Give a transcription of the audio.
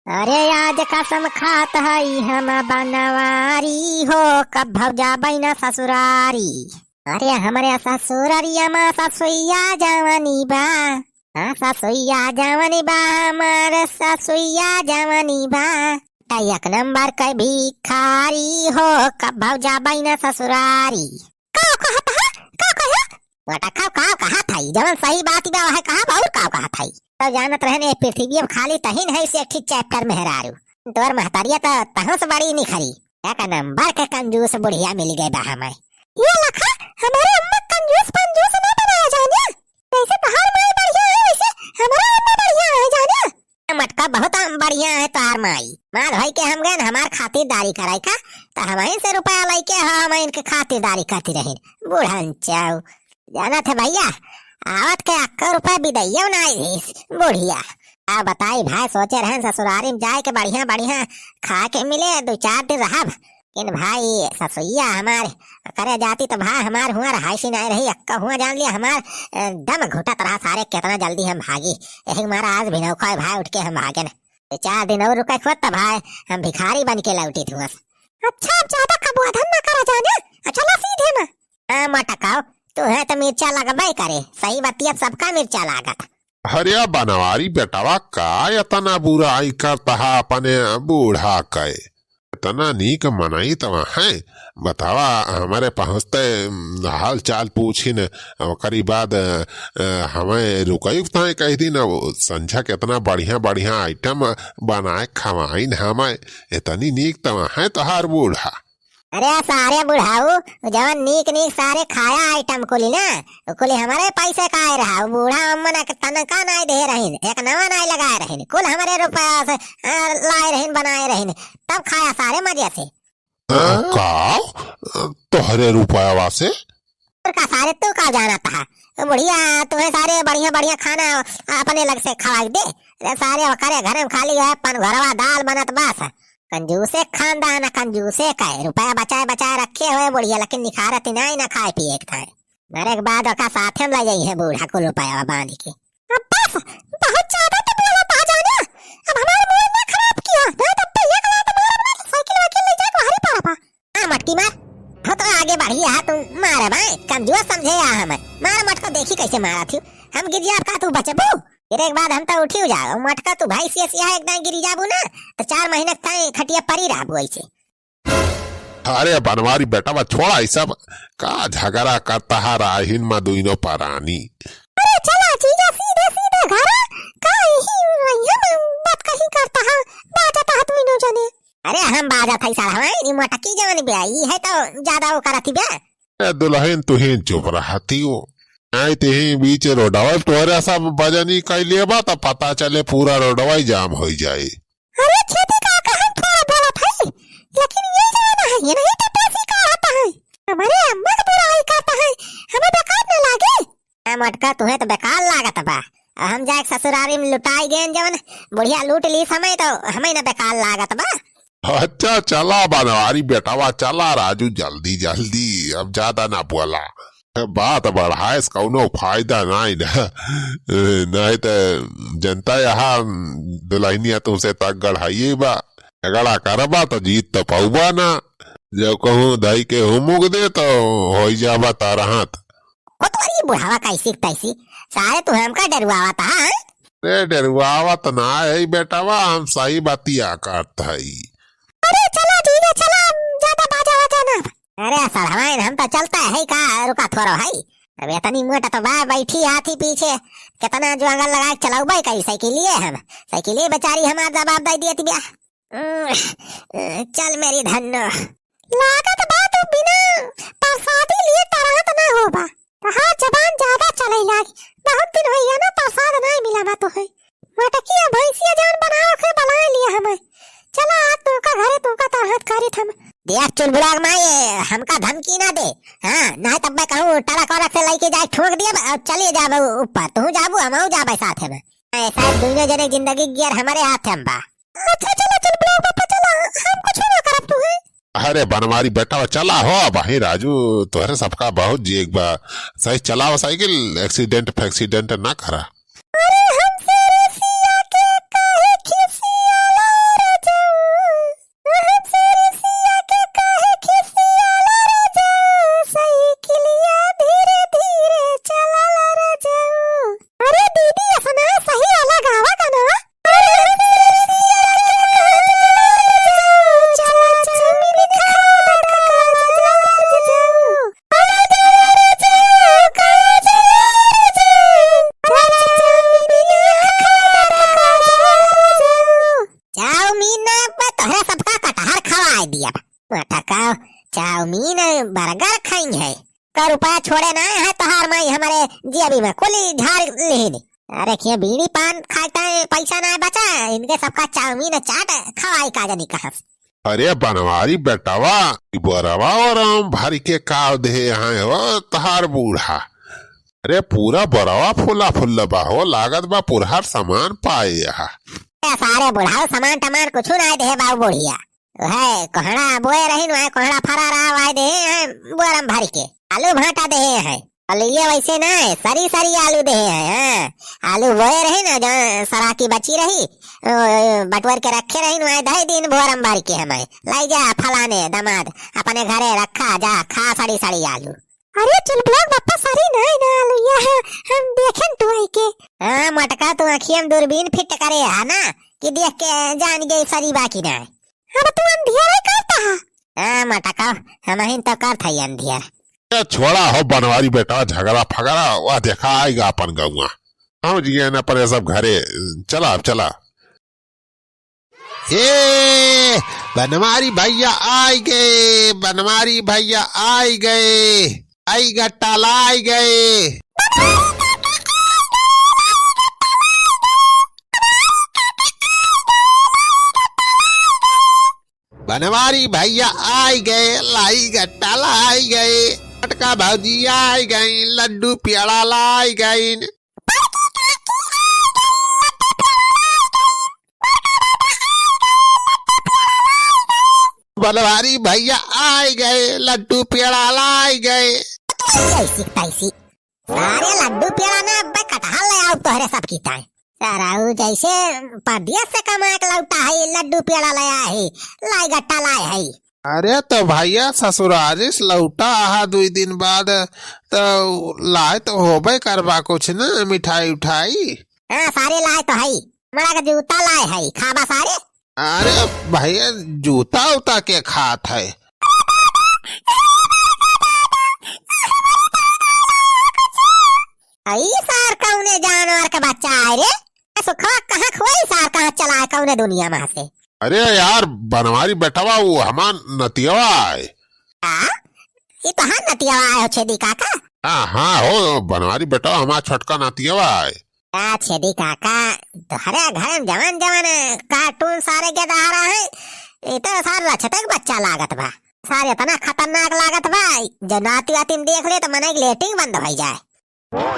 अरे आज कसम खात हई हम बनवारी हो, कब भौजा बहिना ससुरारी। अरे हमारे ससुररिया में ससुइया जवानी बा, हाँ ससुइया जवानी बा, हमारे ससुइया जवानी बा। एक नंबर के भिखारी हो, कब भौजा बहिना ससुरारी। का कहत है? का कहा? बेटा का कहत हई? जवन सही बात बा है कहा और का कहत हई? तो जानत रहने पृथ्वी अब खाली तहिन है से ठीक चैप्टर मेहरारू। तोर महतारिया तो तहस बड़ी निखरी। क्या का नंबर के कंजूस बुढ़िया मिल गए बा हमें। ये लखा हमारे अम्मा कंजूस पंजूस ना बनाया जाने। जैसे तहार माई बढ़िया है वैसे हमारा अम्मा बढ़िया है जाने। मटका बहुत बढ़िया है तहार माई। मार भाई के हम गए हमार खातिरदारी कराई का तो हम से रुपया लेके हम इनके खातिरदारी करती रही। बूढ़न चाऊ जाना थे भैया आवत के 1 रुपया बिदैया ना बुढ़िया। आ बताई भाई सोचे रहे ससुरारी में जाए के बढ़िया बढ़िया खा के मिले 2-4 दिन रहब। इन भाई ससुइया हमारे करे जाती तो भाई हमार हुआ रहायशी नहीं रही। अक्का हुआ जान लिया हमार दम घुटत रहा सारे कितना जल्दी हम भागी। यही हमारा आज भी नौखा भाई उठ के हम भागे न 4 दिन और रुके खुद तो भाई हम भिखारी बन के लौटी थी। अच्छा ज्यादा कबुआ धन न करा जाने। अच्छा सीधे में हाँ मटकाओ तू है तो मिर्चा लगबे करे। सही बतिया सबका मिर्चा लागत। हरिया बनवारी बेटावा का इतना बुराई करता है अपने बूढ़ा के। इतना नीक मनाई तो है बतावा हमारे पहुँचते हाल चाल पूछी न करी बाद हमें रुकई कही थी न संझा कितना बढ़िया बढ़िया आइटम बनाए खवाई हमें। इतनी नीक तो है तोहार बूढ़ा। अरे सारे बुढ़ाऊ जवन नीक नीक सारे खाया आइटम कुली ना कुली हमारे पैसे का आए रहा। बूढ़ा अम्मा ने तनका नहीं दे रही एक नवा नहीं लगाए रही कुल हमारे रुपया से लाए रही बनाए रही तब खाया सारे मजे से। का तोहरे रुपया से का सारे तू का जाना था बुढ़िया तुम्हें सारे बढ़िया बढ़िया खाना अपने लग से खवाई दे सारे करे घर में खाली है पन घरवा दाल बनत बस। कंजूसे खानदान कंजूसे का रुपया बचाए बचाए रखे हुए बुढ़िया लेकिन निखारत नहीं ना खाए पिए था। मेरे के बाद का साथ में ले जाई है बूढ़ा को रुपया बांध के। अब बस बहुत ज्यादा तो बोला पा जाना। अब हमारे मूड ने खराब किया ना तब तो ये कला तो मारा साइकिल वाकिल ले जाके बाहर पारा पा। हां मटकी मार हो तो आगे बढ़ी है तुम मारे भाई कंजूस समझे आ हमें मार मटको देखी कैसे मारा थी हम गिरिया का तू बचबू। फिर एक बाद हम तो उठी हो जाओ मटका तू भाई से एकदम गिरी जाबू ना तो 4 महीने तक खटिया परी रहबू ऐसे। अरे बनवारी बेटा छोड़ा सब का झगड़ा करता है राहिन में दुइनो परानी। अरे चला जीजा सीधे सीधे घर का ही बात कहीं करता है बात ता दुइनो जने। अरे हम बाजा थई साला हमारी मटकी जवन बियाई है तो ज्यादा वो करती बे। ए दुल्हन तुहिन चुप रहती हो आई ही बीच रोडवा तोरे सब बजनी कैलिए बा तो पता चले पूरा रोडवा जाम हो जाए। अरे खेती का हम थोड़ा बोला था लेकिन ये जमाना है ये नहीं तो पैसे का आता है हमारे अम्मा का बुराई करता है हमें बेकार न लागे। मटका तुम्हें तो बेकार लागत बा हम जाए ससुरारी में लुटाई गए जवन बुढ़िया लूट ली समय तो हमें न बेकार लागत बा। अच्छा चला बनवारी बेटावा चला राजू जल्दी जल्दी अब ज्यादा ना बोला बात बढ़ाए कौनो फायदा नहीं तो जनता यहाँ दुल्हनिया तुमसे तक गढ़ाइए बा झगड़ा करबा तो जीत तो पाऊबा ना जब कहूँ दही के हुमुक दे तो हो जाबा तारा हाथ। बुढ़ावा कैसी तैसी सारे तू हमका डरवावा था। अरे डरवावा तो ना है बेटावा हम सही बातिया करता है। अरे चला ठीक है चला ज्यादा बाजा वाजा ना। अरे सर हम तो चलता है का रुका थोड़ा भाई अब इतनी मोटा तो बा बैठी हाथी पीछे कितना जो अंगल लगा चलाऊ भाई कई साइकिलिए हम साइकिलिए बेचारी हमार जवाब दे दिया बिया। चल मेरी धन्नो लागत बात बिना प्रसादी लिए तरह तो ना होबा हाँ जबान ज्यादा चले लागी बहुत दिन होइया ना प्रसाद नहीं मिला ना तो है मटकिया भैंसिया जान बनाओ के बना लिया हमें। चला आज तुमका घरे तुमका तो हाथ करी थम देख चुलबुलाग माए हमका धमकी ना दे। हाँ ना तब मैं कहूँ टरक वरक से लेके जाए ठोक दिया चले जाबे ऊपर तू जाबू हम जाबे साथ में ऐसा दुनिया जने जिंदगी गियर हमारे हाथ में बा। अच्छा चला चुलबुलाग पापा चला हम कुछ ना करब तू है। अरे बनवारी बेटा चला हो भाई राजू तोहरे सबका बहुत जीक बा सही चला साइकिल एक्सीडेंट ना करा। अरे हमसे रसिया के काहे खिसियाला तोहरे सबका कटहर खवाए दिया मटका चाउमीन बर्गर खाई है का रुपया छोड़े ना है तोहार माई हमारे जेबी में कुल झाड़ लेने। अरे क्या बीड़ी पान खाता है पैसा ना बचा इनके सबका चाउमीन चाट खवाई का जानी कहा। अरे बनवारी बेटावा बरवा और भारी के काव दे यहाँ हो तहार बूढ़ा। अरे पूरा बरवा फुला फुल्ला बा हो लागत बा पुरहर सामान पाए यहाँ। सारे बुढ़ाओ सामान टमान कुछ ना दे बाबू बुढ़िया है कोहड़ा बोए रही है कोहड़ा फरा रहा वाय दे बोरम भर के आलू भाटा दे है और ये वैसे ना है सरी सरी आलू दे है। आलू बोए रहे ना जहाँ सरा की बची रही बटवर के रखे रही ना 2 दिन बोरम भर के हमें लाई जा फलाने दमाद अपने घरे रखा जा खा सड़ी सड़ी आलू। अरे चुलबुला बापा सरी ना आलू यहाँ हम देखें तो आई के हाँ मटका तू आँखियम दूरबीन फिट करे है ना कि देख के जान गई सरी बाकी ना अब तू अंधियारा करता है। हाँ मटका हम ही तो करता ही अंधियारा। छोड़ा हो बनवारी बेटा झगड़ा फगड़ा वह देखा आएगा अपन गौआ हम जी न पर सब घरे चला अब चला। ए बनवारी भैया आई गए बनवारी भैया आई गए आई गट्टा लाई गए। बनवारी भैया आई गए लाई गट्टा लाई गए मटका भौजी आई गई लड्डू प्याला लाई गई। बनवारी भैया आई गए लड्डू पेड़ा लाई गए। सारे लड्डू पेड़ा ना कटहल ले आओ तोहरे सब की ताई साराऊ जैसे परदेश से कमा के लौटा है लड्डू पेड़ा लाया है लाई गट्टा लाए है। अरे तो भैया ससुरारी से लौटा आहा 2 दिन बाद तो लाए तो होबे करबा कुछ ना मिठाई उठाई। हाँ सारे लाए तो है बड़ा का जूता लाए है खाबा सारे। अरे भैया जूता उता के खात है। आई सार कौने जानवर का बच्चा है रे सुखा कहाँ खोई सार कहाँ चला है कौने दुनिया में से। अरे यार बनवारी बेटावा वो हमान नतियावा आए। ये तो हाँ नतियावा आए हो छेदी काका। हाँ हो बनवारी बेटावा हमारा छोटका नतियावा आए। छेदी काका तो हरे घर जवान जवान कार्टून सारे के दहारा है ये तो सार लछतक बच्चा लागत बा सारे इतना खतरनाक लागत बा जो नाती वाती देख ले तो मन लेटिंग बंद हो जाए।